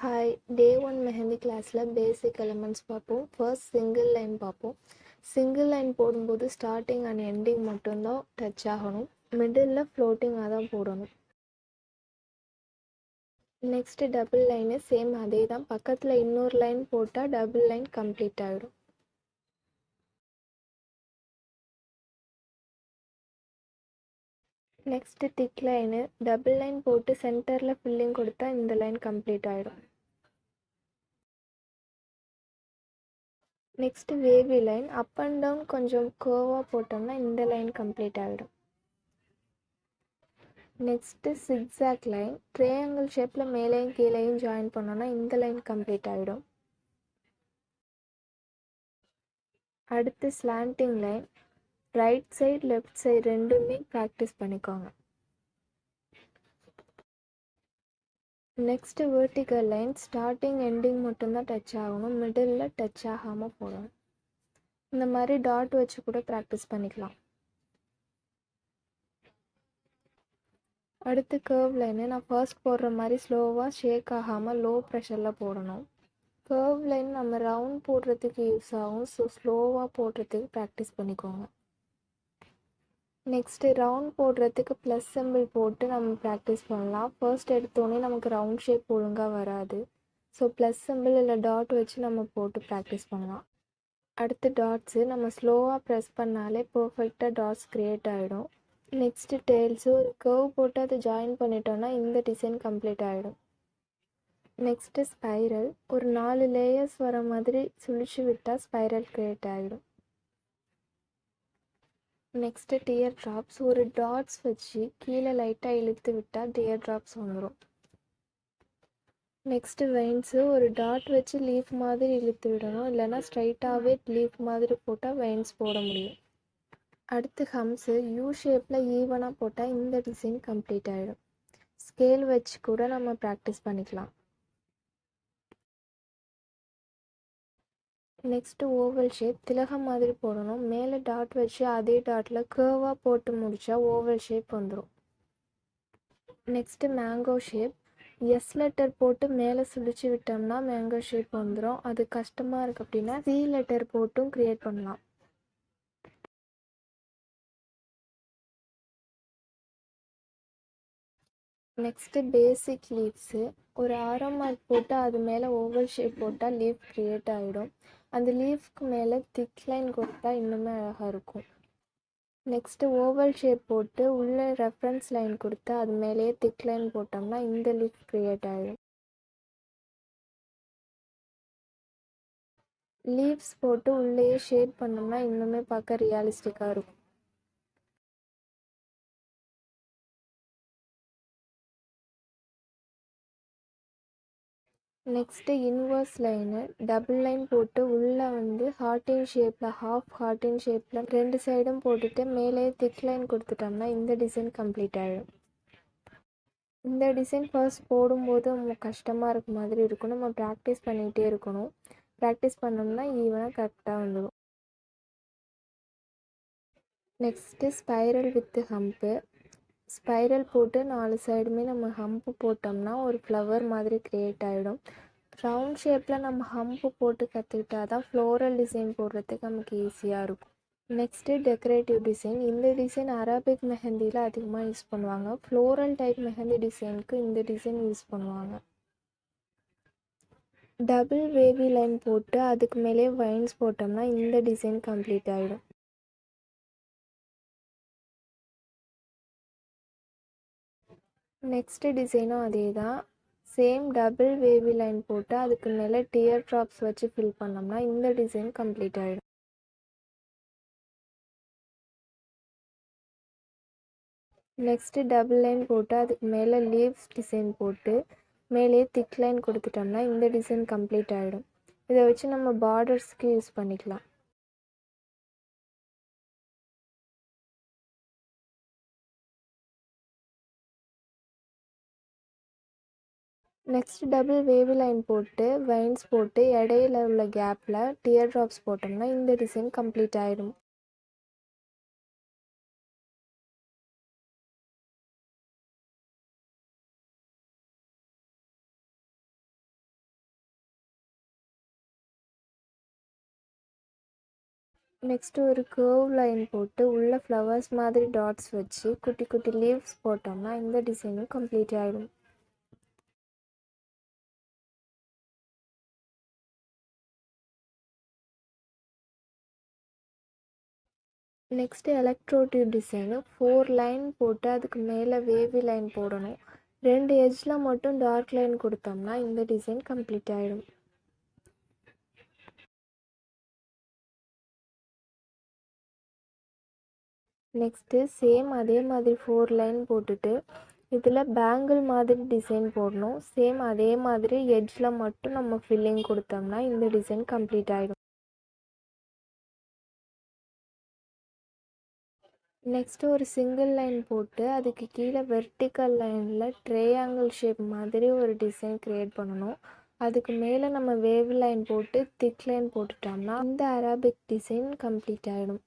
Hi. டே 1 மெஹந்தி கிளாஸில் பேசிக் elements பார்ப்போம். First single line பார்ப்போம். சிங்கிள் லைன் போடும்போது ஸ்டார்டிங் அண்ட் எண்டிங் மட்டும்தான் டச் ஆகணும். மிடில் ஃப்ளோட்டிங்காக தான் போடணும். நெக்ஸ்ட்டு டபுள் லைனு சேம் அதே தான். பக்கத்தில் இன்னொரு லைன் போட்டால் டபுள் லைன் கம்ப்ளீட் ஆகிடும். Next thick line double line போட்டு சென்டரில் ஃபில்லிங் கொடுத்தா இந்த லைன் கம்ப்ளீட் ஆகிடும். Next wavy line up and down கொஞ்சம் கர்வாக போட்டோம்னா இந்த லைன் கம்ப்ளீட் ஆகிடும். நெக்ஸ்ட்டு சிக்ஸாக் லைன் ட்ரையாங்கிள் ஷேப்பில் மேலேயும் கீழேயும் ஜாயின் பண்ணோன்னா இந்த லைன் கம்ப்ளீட் ஆகிடும். அடுத்து slanting line right side left side ரெண்டுமே ப்ராக்டிஸ் பண்ணிக்கோங்க. Next vertical line starting ending மட்டும்தான் டச் ஆகணும். மிடில் டச் ஆகாமல் போடணும். இந்த மாதிரி டாட் வச்சு கூட ப்ராக்டிஸ் பண்ணிக்கலாம். அடுத்து கர்வ் லைனு நான் ஃபர்ஸ்ட் போடுற மாதிரி ஸ்லோவாக ஷேக் ஆகாமல் லோ ப்ரெஷரில் போடணும். கர்வ் லைன் நம்ம ரவுண்ட் போடுறதுக்கு யூஸ் ஆகும். ஸோ ஸ்லோவாக போடுறதுக்கு ப்ராக்டிஸ் பண்ணிக்கோங்க. நெக்ஸ்ட்டு ரவுண்ட் போடுறதுக்கு ப்ளஸ் சிம்பிள் போட்டு நம்ம ப்ராக்டிஸ் பண்ணலாம். ஃபர்ஸ்ட் எடுத்தோடனே நமக்கு ரவுண்ட் ஷேப் ஒழுங்காக வராது. ஸோ ப்ளஸ் சிம்பிள் இல்லை டாட் வச்சு நம்ம போட்டு ப்ராக்டிஸ் பண்ணலாம். அடுத்து டாட்ஸு நம்ம ஸ்லோவாக ப்ரெஸ் பண்ணாலே பர்ஃபெக்டாக டாட்ஸ் க்ரியேட் ஆகிடும். நெக்ஸ்ட்டு டெய்ல்ஸு ஒரு கர்வ் போட்டு அதை ஜாயின் பண்ணிட்டோன்னா இந்த டிசைன் கம்ப்ளீட் ஆகிடும். நெக்ஸ்ட்டு ஸ்பைரல் ஒரு 4 லேயர்ஸ் வர மாதிரி சுழிச்சு விட்டால் ஸ்பைரல் க்ரியேட் ஆகிடும். நெக்ஸ்ட்டு டியர் ட்ராப்ஸ் ஒரு டாட்ஸ் வச்சு கீழே லைட்டாக இழுத்து விட்டால் டியர் ட்ராப்ஸ் வந்துடும். நெக்ஸ்ட்டு வெயின்ஸு ஒரு டாட் வச்சு லீஃப் மாதிரி இழுத்து விடணும். இல்லைனா ஸ்ட்ரைட்டாகவே லீஃப் மாதிரி போட்டால் வெயின்ஸ் போட முடியும். அடுத்து ஹம்ஸு யூ ஷேப்பில் ஈவனாக போட்டால் இந்த டிசைன் கம்ப்ளீட் ஆகிடும். ஸ்கேல் வச்சு கூட நம்ம ப்ராக்டிஸ் பண்ணிக்கலாம். நெக்ஸ்ட்டு ஓவல் ஷேப் திலகம் மாதிரி போடணும். மேலே டாட் வச்சு அதே டாட்டில் கர்வாக போட்டு முடித்தா ஓவல் ஷேப் வந்துடும். Next mango shape S letter போட்டு மேலே சுழிச்சு விட்டோம்னா மேங்கோ ஷேப் வந்துடும். அது கஷ்டமாக இருக்குது அப்படின்னா சி லெட்டர் போட்டும் க்ரியேட் பண்ணலாம். நெக்ஸ்ட்டு பேசிக் லீவ்ஸு ஒரு ஆரோ மார்க் போட்டு அது மேலே ஓவல் ஷேப் போட்டால் லீஃப் க்ரியேட் ஆகிடும். அந்த லீஃப்க்கு மேலே திக் லைன் கொடுத்தா இன்னுமே அழகாக இருக்கும். நெக்ஸ்ட்டு ஓவல் ஷேப் போட்டு உள்ளே ரெஃபரன்ஸ் லைன் கொடுத்து அது மேலேயே திக் லைன் போட்டோம்னா இந்த லீஃப் க்ரியேட் ஆகிடும். லீவ்ஸ் போட்டு உள்ளேயே ஷேட் பண்ணோம்னா இன்னுமே பார்க்க ரியலிஸ்டிக்காக இருக்கும். Next inverse line double line போட்டு உள்ளே ஹார்ட்டின் ஷேப்பில் ஹாஃப் ஹார்ட்டின் ஷேப்பில் ரெண்டு சைடும் போட்டுட்டு மேலே திக் லைன் கொடுத்துட்டோம்னா இந்த டிசைன் கம்ப்ளீட் ஆகிடும். இந்த டிசைன் ஃபர்ஸ்ட் போடும்போது நம்ம கஷ்டமாக இருக்க மாதிரி இருக்கும். நம்ம ப்ராக்டிஸ் பண்ணிகிட்டே இருக்கணும். ப்ராக்டிஸ் பண்ணோம்னா ஈவனாக கரெக்டாக வந்துடும். Next spiral with hump spiral போட்டு 4 சைடுமே நம்ம ஹம்ப்பு போட்டோம்னா ஒரு ஃப்ளவர் மாதிரி க்ரியேட் ஆகிடும். ரவுண்ட் ஷேப்பில் நம்ம ஹம்ப்பு போட்டு கற்றுக்கிட்டா தான் ஃப்ளோரல் டிசைன் போடுறதுக்கு நமக்கு ஈஸியாக இருக்கும். நெக்ஸ்ட்டு டெக்கரேட்டிவ் டிசைன் இந்த டிசைன் அரபிக் மெஹந்தியில் அதிகமாக யூஸ் பண்ணுவாங்க. ஃப்ளோரல் டைப் மெஹந்தி டிசைனுக்கு இந்த டிசைன் யூஸ் பண்ணுவாங்க. டபுள் வேவி லைன் போட்டு அதுக்கு மேலே வைன்ஸ் போட்டோம்னா இந்த டிசைன் கம்ப்ளீட் ஆகிடும். நெக்ஸ்ட்டு டிசைனும் அதே தான். சேம் டபுள் வேவி லைன் போட்டு அதுக்கு மேலே டியர் ட்ராப்ஸ் வச்சு ஃபில் பண்ணோம்னா இந்த டிசைன் கம்ப்ளீட் ஆகிடும். நெக்ஸ்ட்டு டபுள் லைன் போட்டு அதுக்கு மேலே லீவ்ஸ் டிசைன் போட்டு மேலே திக் லைன் கொடுத்துட்டோம்னா இந்த டிசைன் கம்ப்ளீட் ஆகிடும். இதை வச்சு நம்ம பார்டர்ஸ்க்கு யூஸ் பண்ணிக்கலாம். நெக்ஸ்ட் டபுள் வேவி லைன் போட்டு வைன்ஸ் போட்டு இடையில உள்ள கேப்பில் டியர் ட்ராப்ஸ் போட்டோம்னா இந்த டிசைன் கம்ப்ளீட் ஆகிடும். நெக்ஸ்ட்டு ஒரு கர்வ் லைன் போட்டு உள்ள ஃப்ளவர்ஸ் மாதிரி டாட்ஸ் வச்சு குட்டி குட்டி லீவ்ஸ் போட்டோம்னா இந்த டிசைனும் கம்ப்ளீட் ஆகிடும். நெக்ஸ்ட்டு எலக்ட்ரோடியூப் டிசைனு 4 லைன் போட்டு அதுக்கு மேலே வேவி லைன் போடணும். 2 எட்ஜில் மட்டும் டார்க் லைன் கொடுத்தோம்னா இந்த டிசைன் கம்ப்ளீட் ஆகிடும். நெக்ஸ்ட்டு சேம் அதே மாதிரி 4 லைன் போட்டுட்டு இதில் பேங்கிள் மாதிரி டிசைன் போடணும். சேம் அதே மாதிரி எட்ஜில் மட்டும் நம்ம ஃபில்லிங் கொடுத்தோம்னா இந்த டிசைன் கம்ப்ளீட் ஆகிடும். நெக்ஸ்ட்டு ஒரு சிங்கிள் லைன் போட்டு அதுக்கு கீழே வெர்டிக்கல் லைனில் ட்ரையாங்கிள் ஷேப் மாதிரி ஒரு டிசைன் க்ரியேட் பண்ணணும். அதுக்கு மேலே நம்ம வேவ் லைன் போட்டு திக் லைன் போட்டுட்டோம்னா இந்த அரபிக் டிசைன் கம்ப்ளீட் ஆகிடும்.